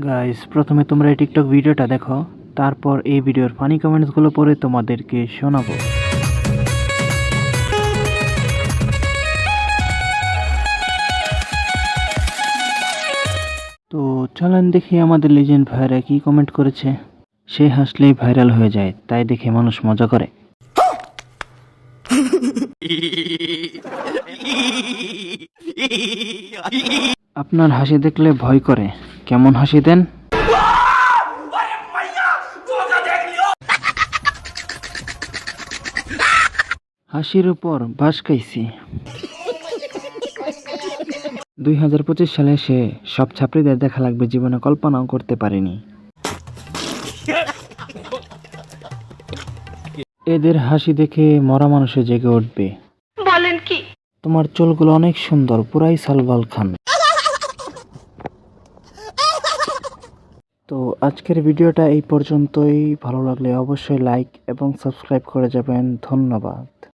Guys, প্রথমে তোমরা এই টিকটক ভিডিওটা দেখো, তারপর এই ভিডিওর ফানি কমেন্টসগুলো পড়ে তোমাদেরকে শোনাবো। তো চলেন দেখি আমাদের লিজেন্ড ভাইরা কি কমেন্ট করেছে। সে হাসলেই ভাইরাল হয়ে যায়, তাই দেখে মানুষ মজা করে। আপনার হাসি দেখলে ভয় করে, কেমন হাসি দেন? হাসির উপর বাস খাইছি। 2025 সালে সে সব ছাত্রীদের দেখা লাগবে, জীবনে কল্পনাও করতে পারেনি। এদের হাসি দেখে মরা মানুষে জেগে উঠবে। বলেন কি? তোমার চুলগুলো অনেক সুন্দর, পুরাই সালমান খান। তো আজকের ভিডিওটা এই পর্যন্তই। ভালো লাগলে অবশ্যই লাইক এবং সাবস্ক্রাইব করে যাবেন। ধন্যবাদ।